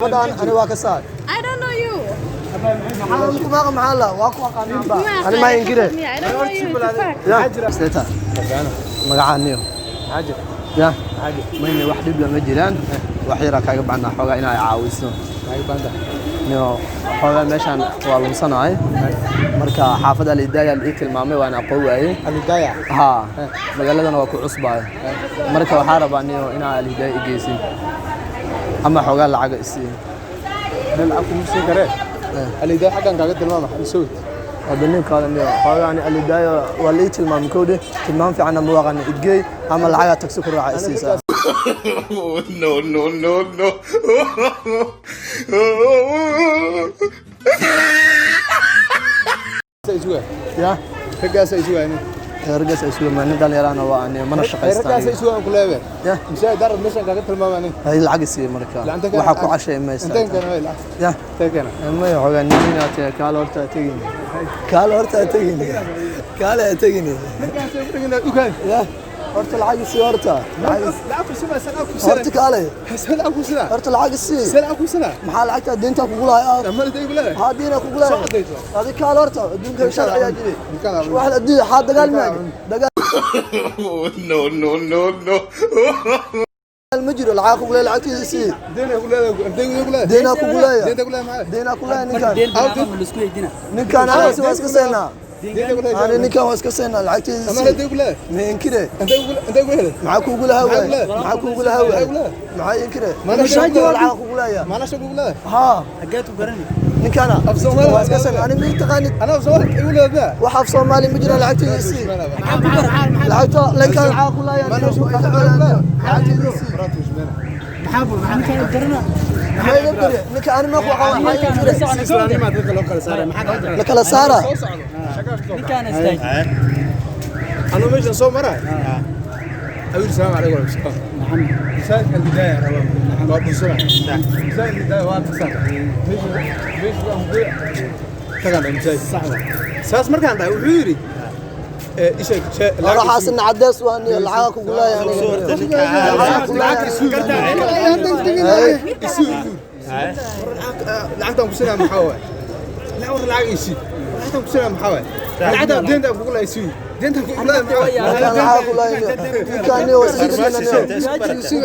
Ramadan أنا واكسات. I don't know you. محل محل واقع قانون. أنا ما ينقره. I don't know you. يا سلطة. مقعنيه. عاجل. يا. عاجل. مني واحد يبلغ مجيران. وحيرة كعب عنا حوجا إنا يعاوزنا. عاجل باندا. نيو حوجا مشان والله صناعي. مركا حافظ الإداية الإكل مامي وأنا قوي. الهداية. ها. مقالة أنا وكو عصبة. مركا وحارب عنيو إنا الإداية جيسي. أما حوجا العجق السين. هل أكو مسكرة؟ الهداية حقا كعقد الماما نسوي. وبنين كان يعني البداية وليت المام كودي المام في عنا مواقع إدجي عمل عيا تكسكر رئيسي. No no no no. سيسوي. يا رجع سيسوي يعني. رجع سيسوي ما ندل يرانا وأني من الشقيستاني. رجع سيسوي أنا كلها بين. يا. مشاي دار مشان كعقد الماما يعني. هاي العقسي مركا. وحكو عشاء ما يستاهل. أنت كنا وين؟ يا. تكنا. ما يحوجا نيني كالورتا تجيني. كالورتا تجيني. كالا تجيني. رجع سيسوي أوكي. يا. هرت العقسي هرتا. لا أكو سنة سنة أكو سنة. هرت كالي. سنة أكو سنة. هرت العقسي. سنة أكو سنة. محل عكتا دينتا كقولها يا. أما اللي تقول له. هادينا كقولها. هذه كالورتا دينك شرع يا جدي. واحد أدي حد قال معي. دقال. No no no no. المجري العاق ولا العتيق يصير دينا كلها دينا كلها دينا كلها دينا كلها معاه دينا كلها نكان أنا سواس كسينا دينا كلها أنا نكان واس كسينا العتيق أما يصير دينا كلها من كده أنت كلها معك كلها هوا معك كلها هوا معي كده مش هجوا العاق ولا ما أنا شو كلها ها حقيته قرني نكان واس كسينا أنا مين تغني أنا بصورك يقول هذا وحف صومالي مجري العتيق يصير العتيق لكن العاق ولا يا ما أنا شو العتيق يصير محابو كان قرنا ما يقدر نك أنا ما أقوى ما يقدر ما تقدر لو سارة ما حد لك لا سارة كان استاج أنا مش نصوم مرة أقول السلام عليكم محمد مثال البداية رواه بعد السرعة مثال البداية واحد سنة مش تقدر مثال صح ساس مرة عندها وحيري إيش لا حاسن عدس واني العاق ولا يعني لعنتهم كسنا محاول لا ور العاق يسي لعنتهم كسنا محاول لعنتهم دينتا بقول لا يسي دينتا بقول لا كان العاق ولا كان يوسف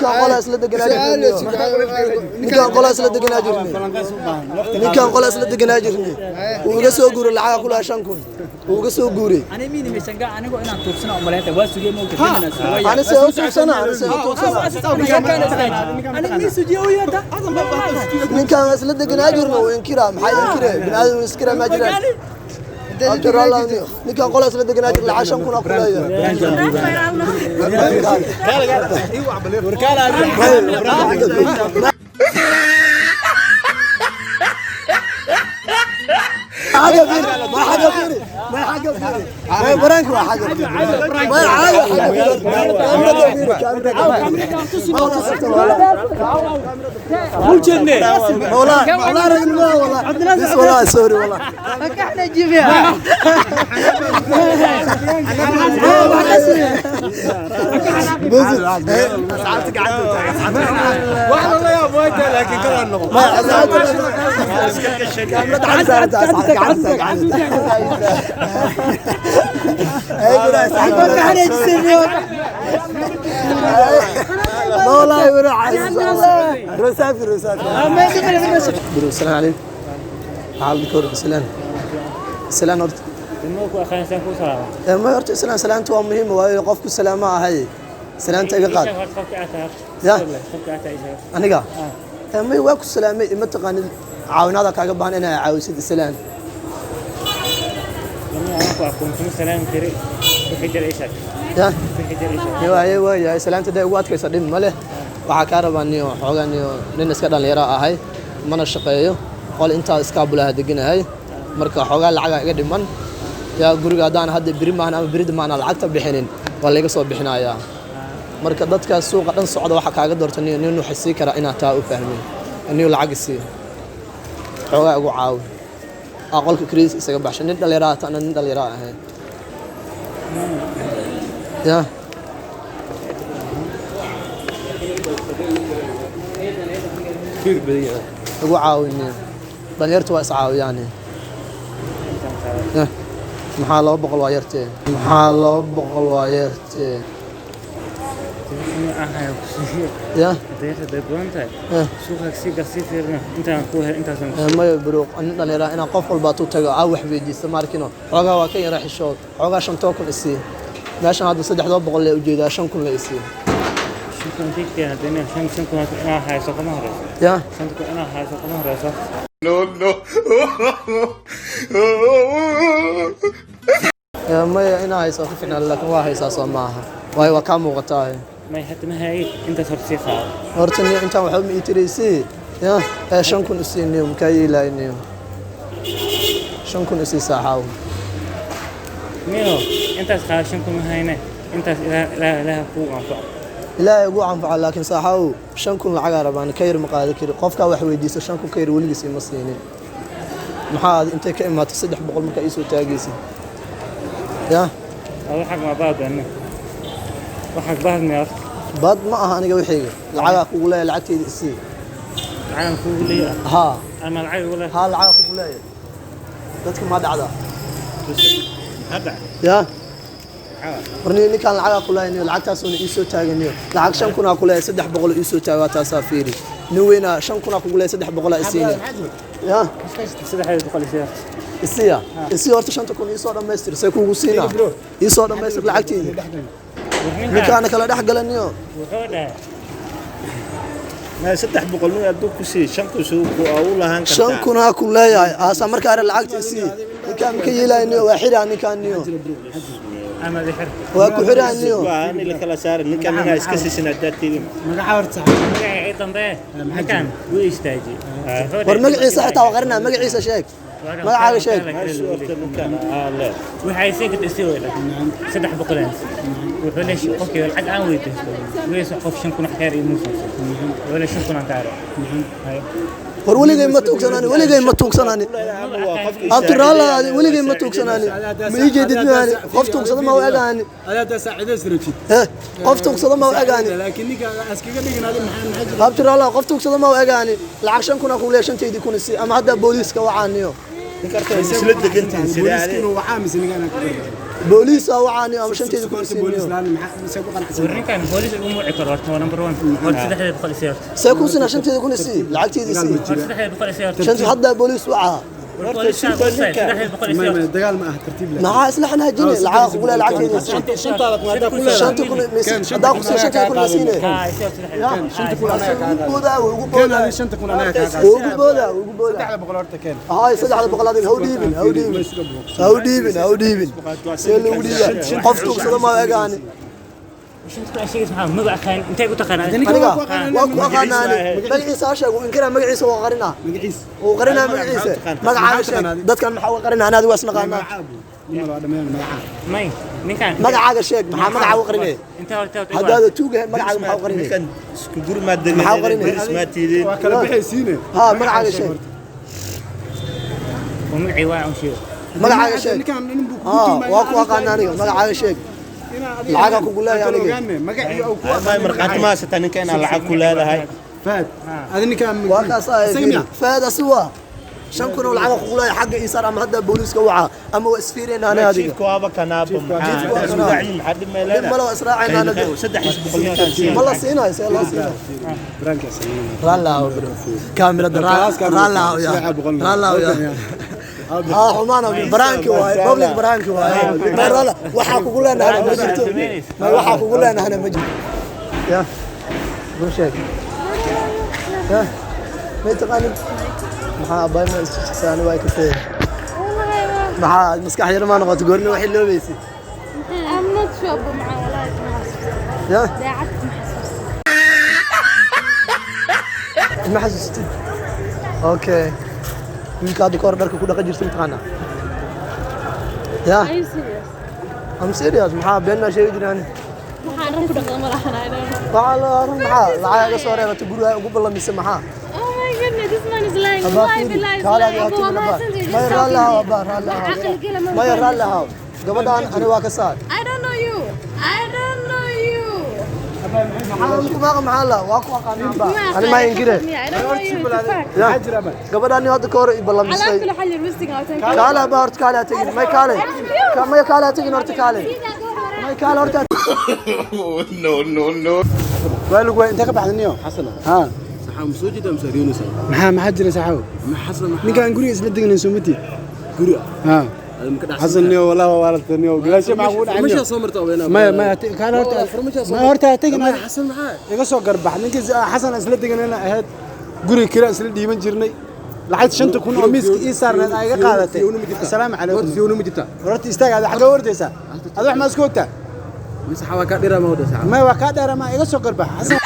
كان قلاص لدقنا كان قلاص لدقنا كان قلاص لدقنا جرني وga soo guur lacag kula 5 kun uga soo guuray أنا مين مشجع أنا قو أنا توصلنا أملاته واسوي ممكن أنا سوي أنا سأوصلنا أنا سأوصلنا أنا مين سجيه ويا ده من كان أصل دقنا جرنا وينكره محي ينكره بنادم يسكره ما جرى أجر الله نكان قول أصل دقنا جرنا العشان كنا قليا حاجة فيني ما حاجة فيني ما حاجة فيني ما برانك ما حاجة فيني ما حاجة فيني كاميرا والله رجل ما والله بس والله سوري والله فكحنا جيبها بزل ساعتك عدت والله يا ابوي لكن كذا النقطة ما والله يروح رسافر السلام عليكم حال دكتور السلام السلام ورد ما يرت السلام سلامت مهم وقفك السلام هاي سلامت قاد يا أنا قا ما يواك السلام ما تقان عاونادا كاغا بان انا عاوسد السلام يا ايوه يا سلامت دا ugu adkaysa dhim male waxa ka rabaaniyo xooganiyo nin iska dhalinyaro ahay mana shaqeeyo qol inta iska bulaha deganahay marka xoogaa lacag iga dhiman ya guriga hadaan hadda biri maana ama biri maana lacagta bixinin wala iga soo bixinaya marka dadka suuqa dhan socda waxa kaaga doortaniyo nin uu xisii kara ina taa u fahmin inuu lacag si xoogaa ugu caaw aqalka kriis isaga baxshan nin dhalinyaro ta nin dhalinyaro ahay يا كثير بدينا igu caawiniyo dhalinyartu waa iscaawiyaan maxaa 200 waa yartee maxaa 200 waa yartee ya maya bro anin dhalinyara inaan qof walba tu tago aa wax weydiisto maarkino xoogaa waa ka yara xishood xoogaa 5 kun isii meeshan hadda 300 lee ujeedaa 5 kun lee isii ya No, no. ya maya inaa hayso ku filan laakiin waa haysaa soo maaha waayo waa ka muuqataa ما حتى ما هي أنت ترسيخها horta ni intaan waxa ma itiraysi ya 5 kun isii niyo ma yeelayniyo 5 kun isii saaxaw ميو أنت خاشنكم هاينا أنت لا فوق أنفع ilaahay ugu anfaca laakiin saaxaw 5 kun lacag arabaan ka yar ma qaadi kari qofka wax weydiiso 5 kun ka yar waligiis ima siinin maxaa intee ka imaato 300 marka iisoo taagaysi ya هذا حق ما بعد أنا وحق بعد ما bad ma aha aniga wixii lacag kugu leeyahay lacagteedii isii عالم فوق لي ha أنا العيب ولا ha lacag kugu leeyahay dadka ma dhacda هذا ya warni ninkaan lacag ku leeyahay lacagtaas oo iisoo taaganayo lacag 5 kun ku leeyahay 300 iisoo taagaa taas fiiri nin weyna 5 kun ku leeyahay 300 isiin ya سيد حاجة بقول لي isiya isii horta 5 kun iisoo dhameystir say kugu siina iisoo dhameystir lacagteedii ninkaan kala dhax galaniyo وحده ما 300 من aduu ku sii 5 soo ku u lahaan kartaa 5 kun ku leeyahay aasa marka ara lacagtiisii ninkaan ka yeelayniyo waa xiraan ninkaaniyo أنا ذي حرف waa ku xiraaniyo waan ila kala saarin ninkan inaad iska siisin adaadteedii أيضا ده مكان ويستاجي war magaciisa xitaa waa qarinaa magaciisa sheeg magacaaga sheeg suurta ninkan la waxay si ka dhistay wada saddex boqolaan wuxuu leeyahay qofkii lacag aan weydiin wees qof 5 kun xeer iyo muus wala 5 kun aan ka aro war waligay ma tuugsanaani abdurrahman waligay ma tuugsanaani ma ii jeedid maani qof tuugsada ma eegaani هذا ساعده سرجت qof tuugsada ma eegaani لكن نيكا اسكيغا dhiganaad maxaa abdurrahman qof tuugsada ma eegaani lacag 5 kun ku leeyahay 5teedii kun si ama hadda booliiska wacaaniyo ninkarta isla degantiin sida booliskinu waxa mise nigana booliis wacaaniyo ama 5teedii kun si boolis laan maxaa ku qanacsan warninkan booliis ugu muuci karo horta number 1 horta saddex boqol siyaar say ku sina 5teedii kun si lacagteedii si saddex boqol siyaar 5 hadda booliis waca saddex boqol siyaar dagaal ma ah tartiib la maxaa isla xanaajinay lacag ugu leeyahay lacagteedii shantaada qaada ku leeyahay 5 kun hadda ku sii 5 kun siine shanta kun ugu booda shanta kun anaga ka ugu booda 300 horta keen هاي 300 هذه هو ديبن سيل وديا قفتو سدا ما اغاني shanta shayga maxaa magac kaan intee ku taqaanaa aniga waa ku aqaanaani magaciisa sheego in kara magaciisa waa qarina magaciis oo qarina magaciisa magacaaga sheeg dadkan maxaa qarina anaad waa isnaqaana may ninkan magacaaga sheeg maxaa magacaaga qarinay inta horta hadda tuuga magacaaga maxaa qarinay ninkan isku gurma degan ma tiidin waa kala bixaysiine ha magacaaga sheeg ومعي واعي شيء magacaaga sheeg waa ku aqaanaa aniga magacaaga sheeg lacag ku gulaay aniga magaciyo oo ku ma marqaati ma sata ninkan lacag ku leedahay faad adinka waa kaas faad aswa 5 kun lacag ku gulaay xagga isar ama hadda booliiska waca ama waa isfiireen ana adiga ko aba kanaabo maxaa dib meelada ma la israacayna anaga 300 ninkan ma la siinayo see la siinayo branka raallah kaamira raallah ya حمانا برانكي واي بابليك برانكي واي ما waxaa kugu leenahay ma jirto ma waxaa kugu leenahay ma jirto ya bulsheek ya ma taqaan maxaa bay ma isticmaali way ka fee maxaa maskax yar ma noqoto goorna wax loobeysay I'm not sure but مع ولا ya داعت ma xasuustid okay ninka aad koor dharka ku dhaqan jirtay taqaana ya Are you serious? I'm serious maxaa been ma sheegi jiraan waxaan run ku dhaqan malaxanaayna waxa la run maxaa lacag soo reebata guriga ugu ballamisa maxaa Oh my goodness this man is lying wallahi billahi kala ya timina ba ma ralla ba ralla ma ralla gabadhan ani waa ka saar I don't know you محل واقع قانون أنا ما ينقره يا قبل أن يهد كور بالله على مسوي كل حل الوستنج كاله بارت كاله تجي ما كاله ما كاله تجي نورت كاله ما كاله نورت no, no, no. قالوا وين انت قبح النيو حسنا ها saxaa ma soo jeedaa mise Yunus maxaa jira saxaw ma xasan ninkan guriga isla deganay Soomaaliya guri ha hada ma ka dhaxsan xasan niyo wallahi waa la taniyo galasho ma uu dhacay meesha soo martaa weena ma kaala horta tagin xasan maxaa iga soo garbax ninkii xasan isla deganayna ahayd guriga kira isla dhiiban jirnay lacag 5 kun oo miiska ii saarneed ay iga qaadatay assalaamu calaykum fiyoonu ma jirtaa horta istaag aad xaga wardaysa aad wax ma isku ogtaa mise xawaa ka dhira ma wada saxa ما وكاد ما يقصو قربح حسن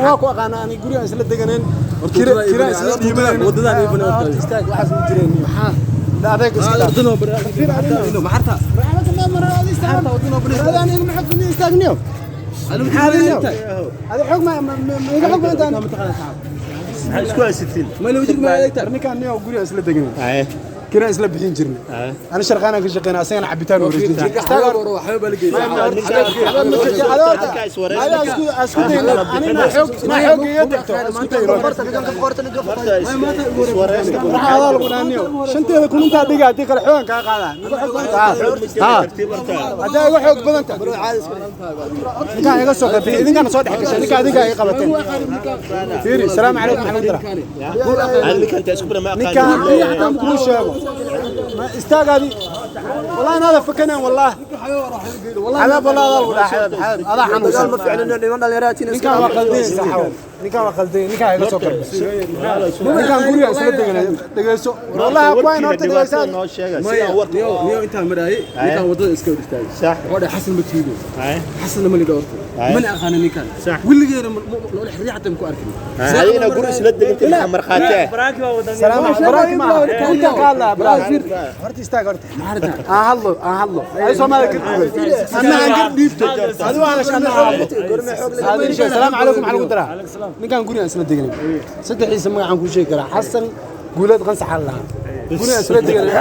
واكو انا غوري اسلا دغنين كيرا اسلا ديبان wadadaan ay banaa استاغ waxaas ma jireen maxaa لا adeeg iska ardano barado ma xarta ما مره هذه استاغ هذا انا ما حد مني استاغنيو هذا حق ما حق ما انت isku haysatiin ما لو جيك ما ايتر نكان نيو غوري اسلا دغنين كنا اسلا بخين جيرنا انا شرقانا كشقينا اسنا عبيتان ورجين استاغ waxba balagay انا حوق يدكتو هذا القرانيو شنتيدا كن انت دغاتي kala xogan ka qaadaan hada igu xoog badanta ninka iga soo qabtay idinka soo dhex gashay ninka adiga ay qabateen fiiri salaam alaykum maxamed ninka xataa ku sheego ما استاغادي والله انا فكنا والله على بلاد هذا حنوس ما فعلنا لمن دليراتين نكا وقلدين صحوا نكا وقلدين نكا iga soo karbis نكا guriga isla degayso والله كوين horta degaysan noo sheega si aan war niyo inta maraayay ninka wadada iska dhigtay sax wada xasan ma tiido xasan ma lido horta mana aqaan ninkan صح wiligeena loo xiriir xataa ku arkin hayna guri isla degantay marxaate سلام عليكم انت قال لا برافير horta istaag horta aan hadlo ay Soomaaliya ka duubay anna aan gar dhiibto adu waa shan هذا شيء السلام عليكم على القدره ninkan guriga isla deganay saddexdiisa magacaan ku sheegi karaa xasan guulad qansax Allah guriga isla deganay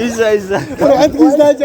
isa عندك ازدواج